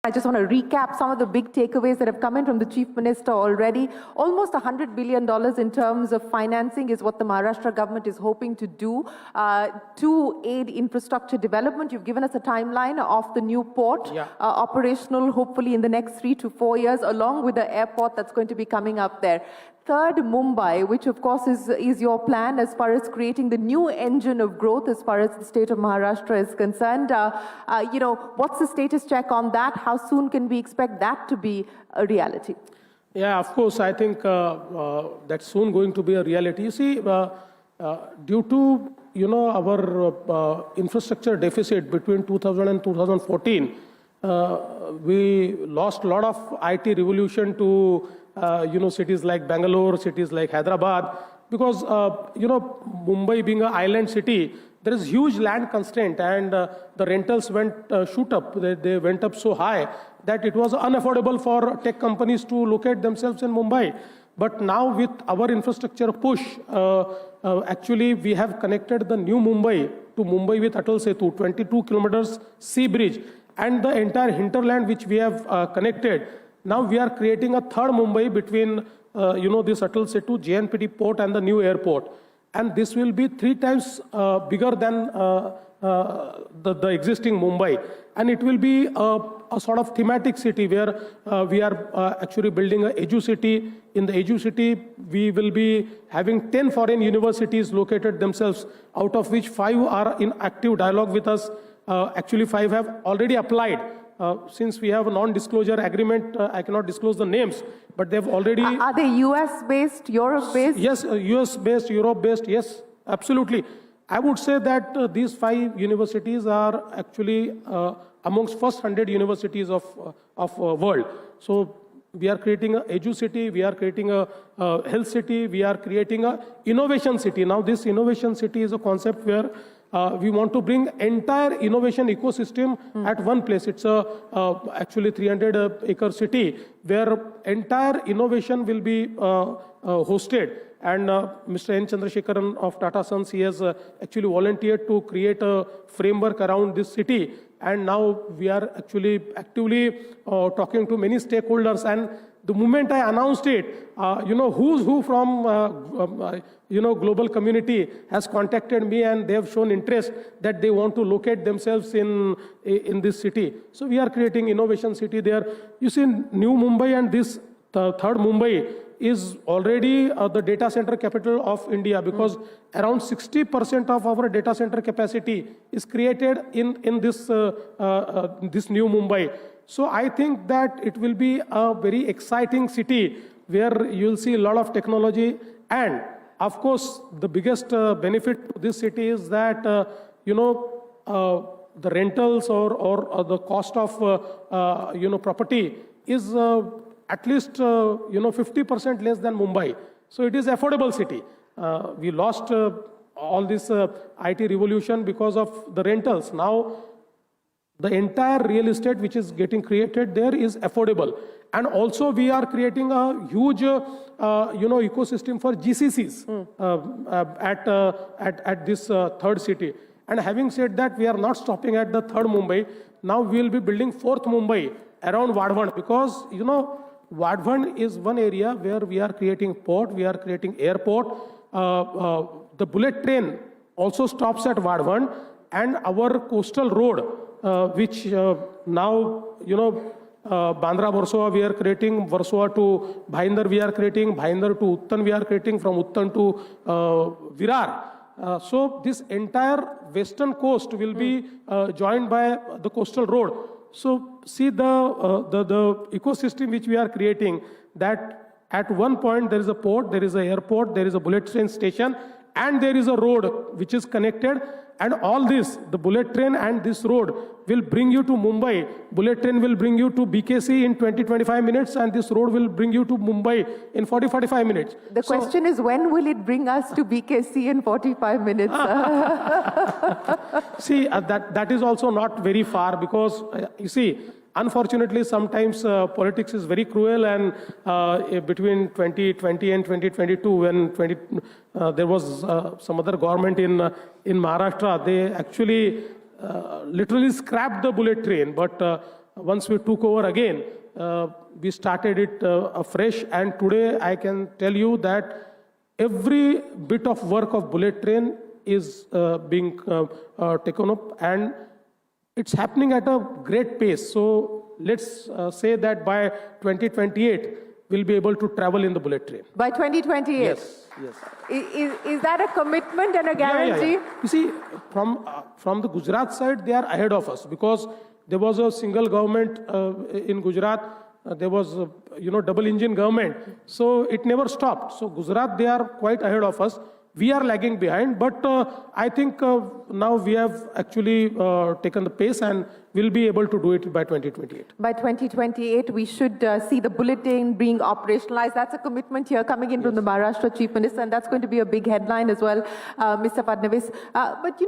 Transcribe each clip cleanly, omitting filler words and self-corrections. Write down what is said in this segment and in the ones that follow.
I just want to recap some of the big takeaways that have come in from the Chief Minister already. Almost $100 billion in terms of financing is what the Maharashtra government is hoping to do to aid infrastructure development. You've given us a timeline of the new port, operational hopefully in the next 3 to 4 years, along with the airport that's going to be coming up there. Third, Mumbai, which of course is your plan as far as creating the new engine of growth as far as the state of Maharashtra is concerned. What's the status check on that? How soon can we expect that to be a reality? Yeah, of course, I think that's soon going to be a reality. You see, due to, our infrastructure deficit between 2000 and 2014, we lost a lot of IT revolution to cities like Bangalore, cities like Hyderabad, because, Mumbai being an island city, there is huge land constraint and the rentals went shoot up. They went up so high that it was unaffordable for tech companies to locate themselves in Mumbai. But now with our infrastructure push, actually we have connected the new Mumbai to Mumbai with Atal Setu, 22 kilometers sea bridge, and the entire hinterland which we have connected. Now we are creating a third Mumbai between, this Atal Setu, JNPT port and the new airport. And this will be 3 times bigger than the existing Mumbai. And it will be a sort of thematic city where we are actually building an Edu city. In the Edu city, we will be having 10 foreign universities located themselves, out of which 5 are in active dialogue with us. Actually, 5 have already applied. Since we have a non-disclosure agreement, I cannot disclose the names, but they've already... Are they US-based, Europe-based? Yes, US-based, Europe-based, yes, absolutely. I would say that these 5 universities are actually amongst first 100 universities of world. So we are creating a Edu city, we are creating a health city, we are creating a innovation city. Now this innovation city is a concept where we want to bring entire innovation ecosystem at one place. It's actually 300-acre city where entire innovation will be hosted. And Mr. N. Chandrasekharan of Tata Sons, he has actually volunteered to create a framework around this city. And now we are actually actively talking to many stakeholders. And the moment I announced it, who's who from global community has contacted me, and they have shown interest that they want to locate themselves in this city. So we are creating innovation city there. You see, new Mumbai and this third Mumbai is already the data center capital of India, because around 60% of our data center capacity is created in this new Mumbai. So I think that it will be a very exciting city where you'll see a lot of technology. And of course, the biggest benefit to this city is that, the rentals or the cost of, property is at least, 50% less than Mumbai. So it is affordable city. We lost all this IT revolution because of the rentals. Now, the entire real estate which is getting created there is affordable. And also we are creating a huge, ecosystem for GCCs at this third city. And having said that, we are not stopping at the third Mumbai. Now we will be building fourth Mumbai around Vadhavan, because, Vadhavan is one area where we are creating port, we are creating airport. The bullet train also stops at Vadhavan, and our coastal road, which now, Bandra Versova we are creating, Versova to Bhayandar we are creating, Bhayandar to Uttan we are creating, from Uttan to Virar. So this entire western coast will be joined by the coastal road. So see the ecosystem which we are creating, that at one point there is a port, there is an airport, there is a bullet train station, and there is a road which is connected. And all this, the bullet train and this road will bring you to Mumbai. Bullet train will bring you to BKC in 20-25 minutes, and this road will bring you to Mumbai in 40-45 minutes. The question is, when will it bring us to BKC in 45 minutes? See, that is also not very far, because, you see, unfortunately, sometimes politics is very cruel, and between 2020 and 2022, when there was some other government in Maharashtra, they actually literally scrapped the bullet train. But once we took over again, we started it afresh. And today I can tell you that every bit of work of bullet train is being taken up, and it's happening at a great pace. So let's say that by 2028, we'll be able to travel in the bullet train. By 2028? Yes, yes. Is that a commitment and a guarantee? Yeah. You see, from the Gujarat side, they are ahead of us because there was a single government in Gujarat. There was, double engine government. So it never stopped. So Gujarat, they are quite ahead of us. We are lagging behind, but I think now we have actually taken the pace and we'll be able to do it by 2028. By 2028, we should see the bulletin being operationalized. That's a commitment here coming in from the Maharashtra Chief Minister, and that's going to be a big headline as well, Mr. Fadnavis. But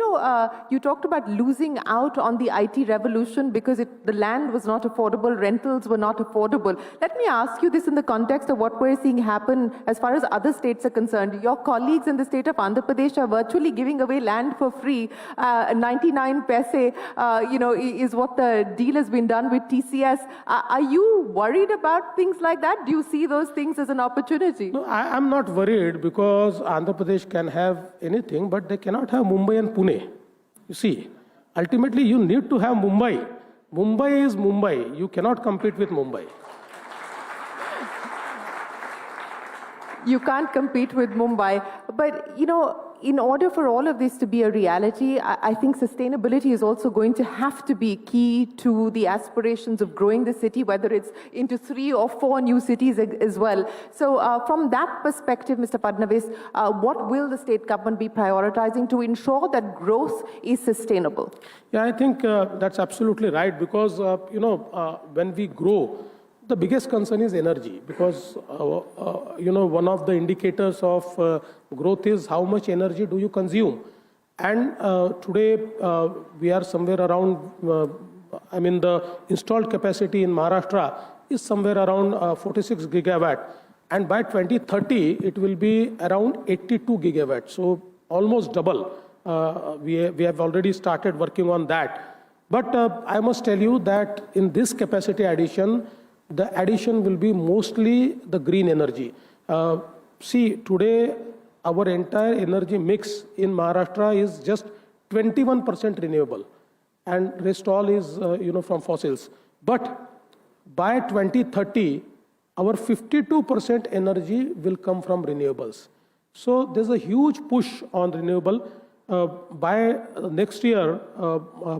you talked about losing out on the IT revolution because the land was not affordable, rentals were not affordable. Let me ask you this in the context of what we're seeing happen as far as other states are concerned. Your colleagues in the state of Andhra Pradesh are virtually giving away land for free. 99 paise, is what the deal has been done with TCS. Are you worried about things like that? Do you see those things as an opportunity? No, I'm not worried because Andhra Pradesh can have anything, but they cannot have Mumbai and Pune. You see, ultimately you need to have Mumbai. Mumbai is Mumbai. You cannot compete with Mumbai. You can't compete with Mumbai. But, in order for all of this to be a reality, I think sustainability is also going to have to be key to the aspirations of growing the city, whether it's into 3 or 4 new cities as well. So from that perspective, Mr. Fadnavis, what will the state government be prioritizing to ensure that growth is sustainable? Yeah, I think that's absolutely right because, when we grow, the biggest concern is energy because, one of the indicators of growth is how much energy do you consume. And today we are somewhere around, the installed capacity in Maharashtra is somewhere around 46 gigawatt. And by 2030, it will be around 82 gigawatts. So almost double. We have already started working on that. But I must tell you that in this capacity addition, the addition will be mostly the green energy. See, today our entire energy mix in Maharashtra is just 21% renewable, and rest all is from fossils. But by 2030, our 52% energy will come from renewables. So there's a huge push on renewable. By next year,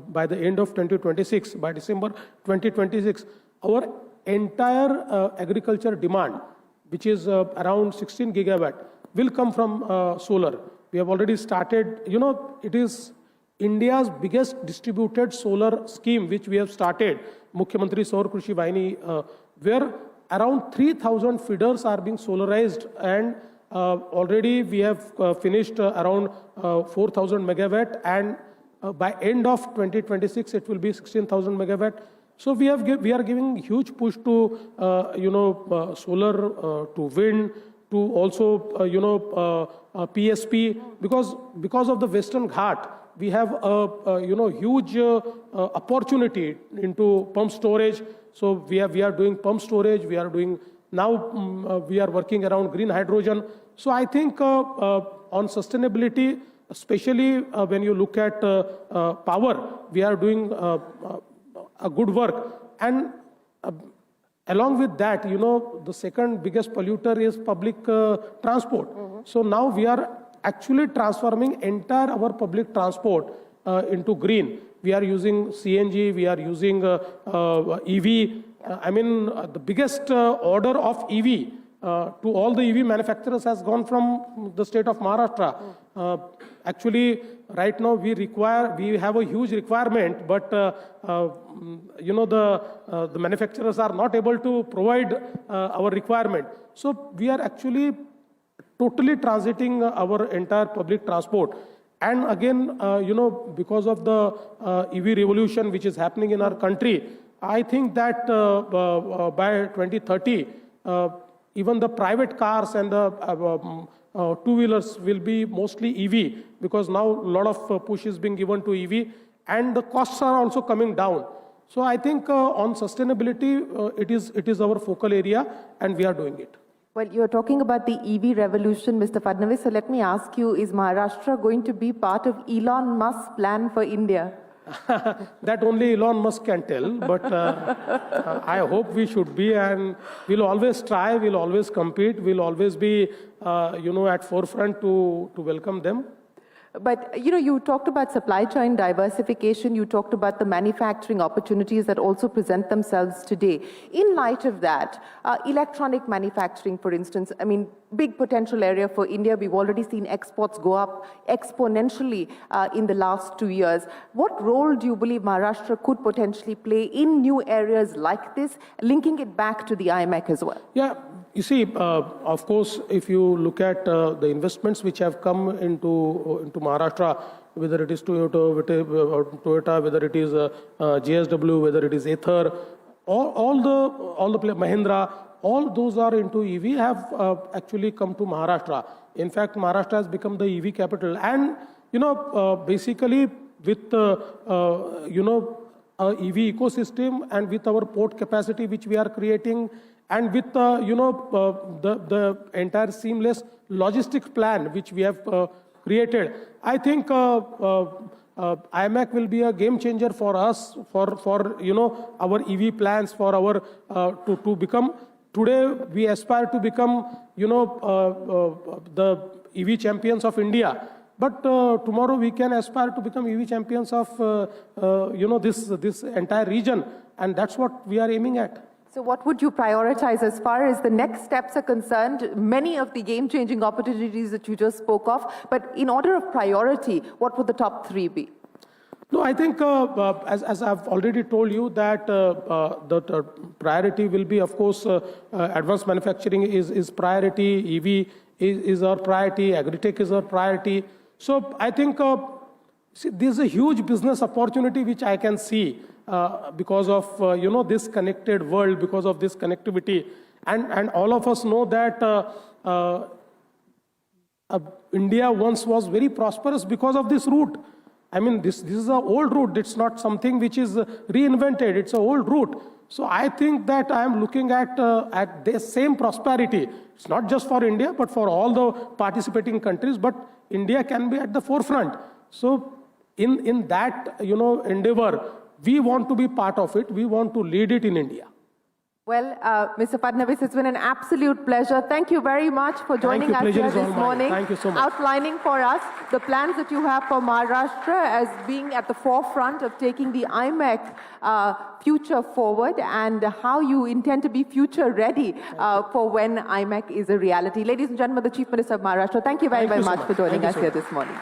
by the end of 2026, by December 2026, our entire agriculture demand, which is around 16 gigawatt, will come from solar. We have already started, it is India's biggest distributed solar scheme, which we have started, Mukhyamantri Saur Krishi Vahini, where around 3,000 feeders are being solarized, and already we have finished around 4,000 megawatt, and by end of 2026, it will be 16,000 megawatt. So we are giving huge push to solar, to wind, to also PSP, because of the Western Ghat, we have a huge opportunity into pump storage. So we are doing pump storage. We are doing now. We are working around green hydrogen. So I think on sustainability, especially when you look at power, we are doing a good work. And along with that, the second biggest polluter is public transport. So now we are actually transforming entire our public transport into green. We are using CNG, we are using EV. The biggest order of EV to all the EV manufacturers has gone from the state of Maharashtra. Actually, right now we have a huge requirement, but the manufacturers are not able to provide our requirement. So we are actually totally transiting our entire public transport. And again, because of the EV revolution which is happening in our country, I think that by 2030, even the private cars and the two-wheelers will be mostly EV, because now a lot of push is being given to EV, and the costs are also coming down. So I think on sustainability, it is our focal area, and we are doing it. Well, you're talking about the EV revolution, Mr. Fadnavis. So let me ask you, is Maharashtra going to be part of Elon Musk's plan for India? That only Elon Musk can tell, but I hope we should be, and we'll always try, we'll always compete, we'll always be, at forefront to welcome them. But, you talked about supply chain diversification, you talked about the manufacturing opportunities that also present themselves today. In light of that, electronic manufacturing, for instance, big potential area for India. We've already seen exports go up exponentially in the last 2 years. What role do you believe Maharashtra could potentially play in new areas like this, linking it back to the IMEC as well? Yeah. You see, of course, if you look at the investments which have come into Maharashtra, whether it is Toyota, whether it is JSW, whether it is Ather, all the Mahindra, all those are into EV have actually come to Maharashtra. In fact, Maharashtra has become the EV capital, and basically with EV ecosystem and with our port capacity which we are creating, and with the entire seamless logistics plan which we have created, I think IMEC will be a game changer for us, for our EV plans, for our to become. Today we aspire to become the EV champions of India. But tomorrow we can aspire to become EV champions of this entire region, and that's what we are aiming at. So what would you prioritize as far as the next steps are concerned? Many of the game-changing opportunities that you just spoke of, but in order of priority, what would the top 3 be? No, I think as I've already told you that the priority will be, of course, advanced manufacturing is priority, EV is our priority, Agri-Tech is our priority. So I think there's a huge business opportunity which I can see because of this connected world, because of this connectivity, and all of us know that India once was very prosperous because of this route. This is an old route. It's not something which is reinvented. It's an old route. So I think that I am looking at the same prosperity. It's not just for India, but for all the participating countries. But India can be at the forefront. So in that endeavor, we want to be part of it. We want to lead it in India. Well, Mr. Fadnavis, it's been an absolute pleasure. Thank you very much for joining us here this morning. Thank you so much. Outlining for us the plans that you have for Maharashtra as being at the forefront of taking the IMEC future forward, and how you intend to be future ready for when IMEC is a reality. Ladies and gentlemen, the Chief Minister of Maharashtra, thank you very much for joining us here this morning.